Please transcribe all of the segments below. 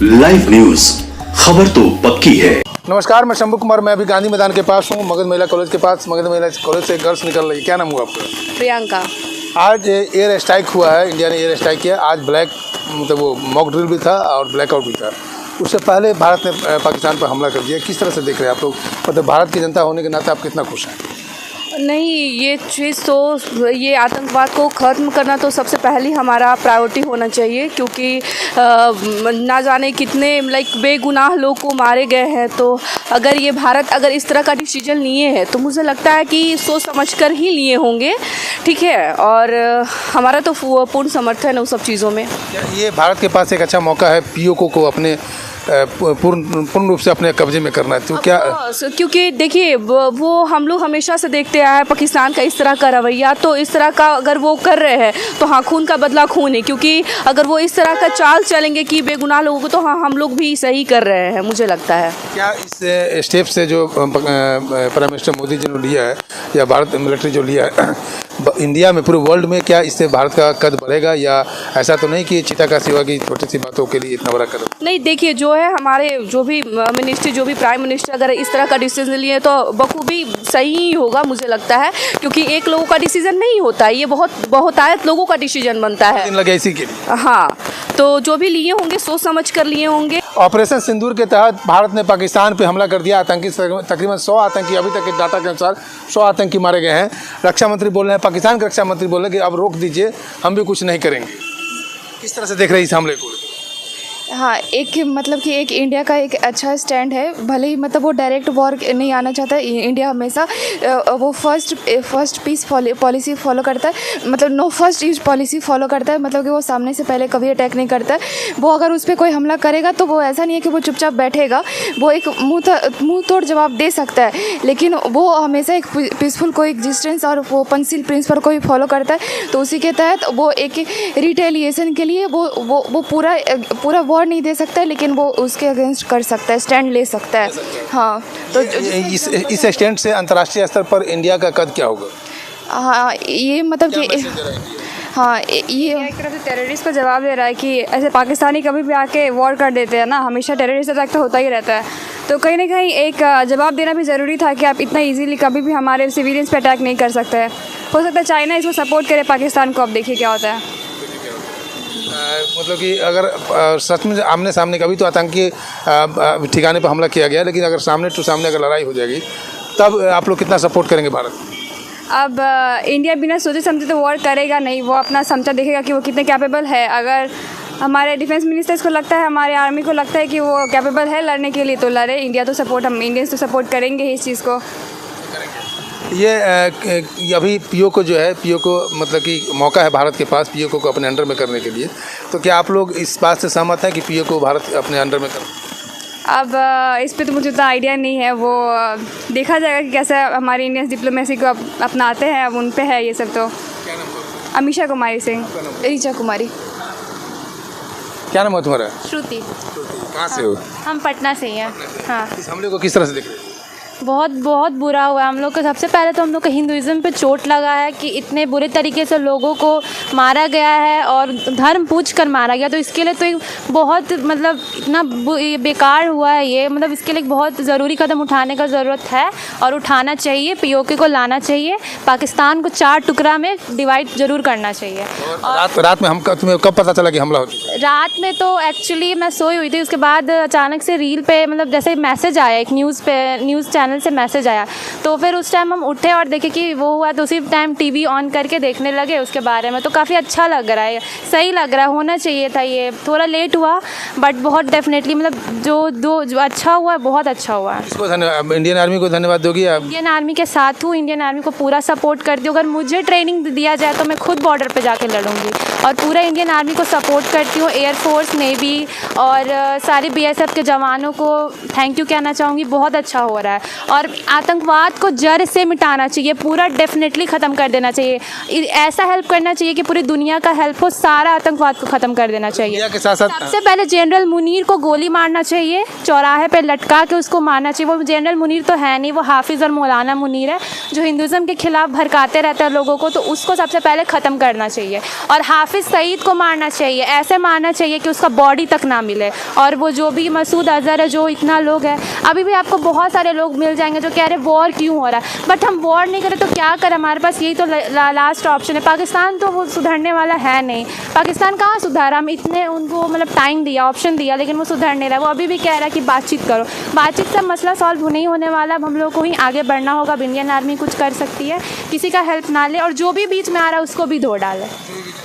Live news, खबर तो पक्की है। नमस्कार, मैं शंभू कुमार। मैं अभी गांधी मैदान के पास हूँ, मगध महिला कॉलेज के पास। मगध महिला कॉलेज से गर्ल्स निकल रही है। क्या नाम हुआ आपका? प्रियंका। आज एयर स्ट्राइक हुआ है, इंडिया ने एयर स्ट्राइक किया। आज ब्लैक मतलब वो मॉक ड्रिल भी था और ब्लैकआउट भी था। उससे पहले भारत ने पाकिस्तान पर हमला कर दिया। किस तरह से देख रहे हैं आप लोग? मतलब भारत की जनता होने के नाते आप कितना खुश हैं? नहीं, ये चीज़ तो ये आतंकवाद को ख़त्म करना तो सबसे पहले हमारा प्रायोरिटी होना चाहिए, क्योंकि ना जाने कितने बेगुनाह लोग को मारे गए हैं। तो अगर ये भारत अगर इस तरह का डिसीजन लिए है तो मुझे लगता है कि सोच समझकर ही लिए होंगे, ठीक है। और हमारा तो पूर्ण समर्थन है उन सब चीज़ों में। ये भारत के पास एक अच्छा मौका है पीओके को अपने पूर्ण रूप से अपने कब्जे में करना है। तो क्या, क्योंकि देखिए वो हम लोग हमेशा से देखते आए हैं पाकिस्तान का इस तरह का रवैया। तो इस तरह का अगर वो कर रहे हैं तो हाँ, खून का बदला खून है। क्योंकि अगर वो इस तरह का चाल चलेंगे कि बेगुनाह लोगों को, तो हाँ, हम लोग भी सही कर रहे हैं, मुझे लगता है। क्या इस स्टेप से जो प्राइम मिनिस्टर मोदी जी ने लिया है या भारत मिलिट्री जो लिया है इंडिया में, पूरे वर्ल्ड में, क्या इससे भारत का कद बढ़ेगा? या ऐसा तो नहीं कि चिताकाशी होगी छोटी सी बातों के लिए इतना बड़ा कदम? नहीं, देखिए जो है हमारे जो भी मिनिस्टर, जो भी प्राइम मिनिस्टर अगर इस तरह का डिसीजन लिए तो बखूबी सही ही होगा, मुझे लगता है। क्योंकि एक लोगों का डिसीजन नहीं होता है, ये बहुतायत लोगों का डिसीजन बनता है। लगे इसी के लिए। हाँ, तो जो भी लिए होंगे सोच समझ कर लिए होंगे। ऑपरेशन सिंदूर के तहत भारत ने पाकिस्तान पे हमला कर दिया। आतंकी तकरीबन 100 आतंकी, अभी तक के डाटा के अनुसार 100 आतंकी मारे गए हैं। रक्षा मंत्री बोल रहे हैं, पाकिस्तान के रक्षा मंत्री बोल रहे हैं कि अब रोक दीजिए, हम भी कुछ नहीं करेंगे। किस तरह से देख रहे हैं इस हमले को? हाँ, एक मतलब कि एक इंडिया का एक अच्छा स्टैंड है। भले ही मतलब वो डायरेक्ट वॉर नहीं आना चाहता है। इंडिया हमेशा वो फर्स्ट पीस पॉलिसी फॉलो करता है, मतलब no first use policy follow करता है। मतलब कि वो सामने से पहले कभी अटैक नहीं करता है। वो अगर उस पर कोई हमला करेगा तो वो ऐसा नहीं है कि वो चुपचाप बैठेगा, वो एक मुँह तोड़ जवाब दे सकता है। लेकिन वो हमेशा एक पीसफुल को एग्जिस्टेंस और वो पेंसिल प्रिंसिपल को ही फॉलो करता है। तो उसी के तहत वो एक रिटेलिएशन के लिए वो पूरा वॉर नहीं दे सकता है, लेकिन वो उसके अगेंस्ट कर सकता है, स्टैंड ले सकता है। हाँ, तो इस स्टैंड से अंतर्राष्ट्रीय स्तर पर इंडिया का कद क्या होगा? हाँ, ये मतलब कि हाँ, ये एक तरफ से टेररिस्ट को जवाब दे रहा है कि ऐसे पाकिस्तानी कभी भी आके वॉर कर देते हैं ना, हमेशा टेररिस्ट अटैक तो होता ही रहता है। तो कहीं ना कहीं एक जवाब देना भी ज़रूरी था कि आप इतना इजीली कभी भी हमारे सिविलियंस पे अटैक नहीं कर सकते हैं। हो सकता है चाइना इसको सपोर्ट करे पाकिस्तान को। अब देखिए क्या होता है। मतलब कि अगर सच में आमने सामने, कभी तो आतंकी ठिकाने पर हमला किया गया, लेकिन अगर सामने टू सामने अगर लड़ाई हो जाएगी तब आप लोग कितना सपोर्ट करेंगे भारत? अब इंडिया बिना सोचे समझे तो वॉर करेगा नहीं, वो अपना समझा देखेगा कि वो कितने कैपेबल है। अगर हमारे डिफेंस मिनिस्टर्स को लगता है, हमारे आर्मी को लगता है कि वो कैपेबल है लड़ने के लिए, तो लड़े। इंडिया तो सपोर्ट, हम इंडियंस तो सपोर्ट करेंगे ही इस चीज़ को। ये अभी पीओके जो है, पीओके मतलब कि मौका है भारत के पास पीओके को अपने अंडर में करने के लिए। तो क्या आप लोग इस बात से सहमत हैं कि पीओके को भारत अपने अंडर में कर? अब इस पे तो मुझे उतना आइडिया नहीं है। वो देखा जाएगा कि कैसे हमारी इंडियन डिप्लोमेसी को अपनाते हैं। अब उन पे है ये सब। तो अमीषा कुमारी सिंह। ऋचा कुमारी। क्या नाम है तुम्हारा? श्रुति। कहाँ से हो? हम पटना से ही हैं। हाँ, इस हमले को किस तरह से देख रहे हैं? बहुत बुरा हुआ हम लोग को। सबसे पहले तो हम लोग को हिंदुज़म पे चोट लगा है कि इतने बुरे तरीके से लोगों को मारा गया है और धर्म पूछ कर मारा गया। तो इसके लिए तो एक बहुत मतलब इतना बेकार हुआ है ये। मतलब इसके लिए बहुत ज़रूरी कदम उठाने का ज़रूरत है और उठाना चाहिए। पीओके को लाना चाहिए, पाकिस्तान को 4 टुकड़ा में डिवाइड ज़रूर करना चाहिए। और रात में तुम्हें कब पता चला कि हमला हो चुका है? रात में तो एक्चुअली मैं सोई हुई थी। उसके बाद अचानक से रील पे मतलब जैसे मैसेज आया, एक न्यूज़ चैनल से मैसेज आया, तो फिर उस टाइम हम उठे और देखे कि वो हुआ। तो उसी टाइम टीवी ऑन करके देखने लगे उसके बारे में। तो काफ़ी अच्छा लग रहा है, सही लग रहा है। होना चाहिए था, ये थोड़ा लेट हुआ बट बहुत डेफिनेटली मतलब जो अच्छा हुआ, बहुत अच्छा हुआ। इसको धन्यवाद, इंडियन आर्मी को धन्यवाद दोगी आप? इंडियन आर्मी के साथ हूँ, इंडियन आर्मी को पूरा सपोर्ट करती हूँ। अगर मुझे ट्रेनिंग दिया जाए तो मैं खुद बॉर्डर पे जाके लड़ूंगी और पूरा इंडियन आर्मी को सपोर्ट करती हूँ। एयरफोर्स, नेवी और सारे BSF के जवानों को थैंक यू कहना चाहूँगी। बहुत अच्छा हो रहा है। और आतंकवाद को जड़ से मिटाना चाहिए, पूरा डेफिनेटली ख़त्म कर देना चाहिए। ऐसा हेल्प करना चाहिए कि पूरी दुनिया का हेल्प हो, सारा आतंकवाद को ख़त्म कर देना चाहिए। इंडिया के साथ साथ सबसे पहले जनरल मुनीर को गोली मारना चाहिए, चौराहे पे लटका के उसको मारना चाहिए। वो जनरल मुनीर तो है नहीं, वो हाफिज़ और मौलाना मुनीर है जो हिंदुज़म के खिलाफ भड़काते रहते हैं लोगों को, तो उसको सबसे पहले ख़त्म करना चाहिए। और हाफिज़ सईद को मारना चाहिए, ऐसे मारना चाहिए कि उसका बॉडी तक ना मिले। और वो जो भी मसूद अज़हर है, जो इतना लोग है, अभी भी आपको बहुत सारे लोग मिल जाएंगे जो कह रहे हैं वॉर क्यों हो रहा है, बट हम वॉर नहीं करें तो क्या करें, हमारे पास यही तो लास्ट ऑप्शन है। पाकिस्तान तो वो सुधरने वाला है नहीं, पाकिस्तान कहाँ सुधारा, हम इतने उनको मतलब टाइम दिया, ऑप्शन दिया, लेकिन वो सुधर नहीं रहा। वो अभी भी कह रहा है कि बातचीत करो, बातचीत से मसला सॉल्व नहीं होने वाला। अब हम लोग को ही आगे बढ़ना होगा। अब इंडियन आर्मी कुछ कर सकती है, किसी का हेल्प ना ले, और जो भी बीच में आ रहा है उसको भी धो डाले,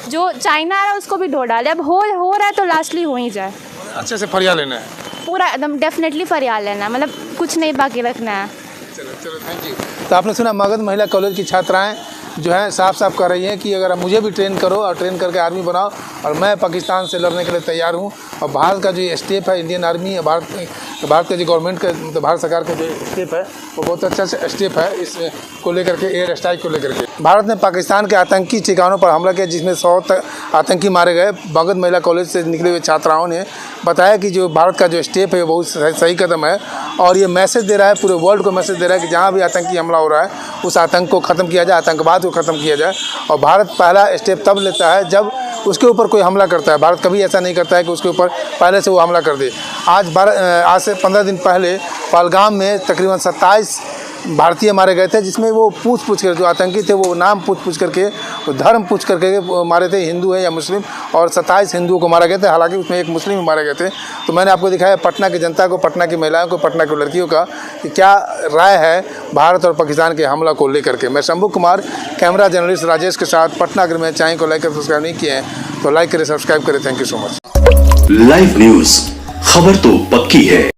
जो चाइना आ रहा है उसको भी धो डाले। अब हो रहा है तो लास्टली हो ही जाए, अच्छे से फरिया लेना है, पूरा एकदम डेफिनेटली फरियाद लेना है, मतलब कुछ नहीं बाकी रखना है। चलो थैंक यू। तो आपने सुना मगध महिला कॉलेज की छात्राएं जो हैं साफ साफ कह रही हैं कि अगर मुझे भी ट्रेन करो और ट्रेन करके आर्मी बनाओ और मैं पाकिस्तान से लड़ने के लिए तैयार हूं। और भारत का जो ये स्टेप है, इंडियन आर्मी, भारत का जो गवर्नमेंट का, मतलब भारत सरकार का जो स्टेप है वो बहुत अच्छा स्टेप है इस को लेकर के, एयर स्ट्राइक को लेकर के। भारत ने पाकिस्तान के आतंकी ठिकानों पर हमला किया जिसमें 100 आतंकी मारे गए। मगध महिला कॉलेज से निकले हुए छात्राओं ने बताया कि जो भारत का जो स्टेप है वो बहुत सही कदम है और ये मैसेज दे रहा है, पूरे वर्ल्ड को मैसेज दे रहा है कि जहाँ भी आतंकी हमला हो रहा है उस आतंक को ख़त्म किया जाए, आतंकवाद को ख़त्म किया जाए। और भारत पहला स्टेप तब लेता है जब उसके ऊपर कोई हमला करता है। भारत कभी ऐसा नहीं करता है कि उसके ऊपर पहले से वो हमला कर दे। आज से 15 दिन पहले पहलगाम में तकरीबन 27 भारतीय मारे गए थे, जिसमें वो पूछ कर, जो आतंकी थे वो नाम पूछ करके, वो धर्म पूछ करके मारे थे, हिंदू है या मुस्लिम, और 27 हिंदुओं को मारा गया था। हालांकि उसमें एक मुस्लिम मारे गए थे। तो मैंने आपको दिखाया पटना की जनता को, पटना की महिलाओं को, पटना की लड़कियों का कि क्या राय है भारत और पाकिस्तान के हमला को लेकर के। मैं शंभू कुमार, कैमरा जर्नलिस्ट राजेश के साथ पटना। अगर मैं चैनल को लाइक कर सब्सक्राइब नहीं किए हैं तो लाइक करें, सब्सक्राइब करें। Thank you so much. Live news, खबर तो पक्की है।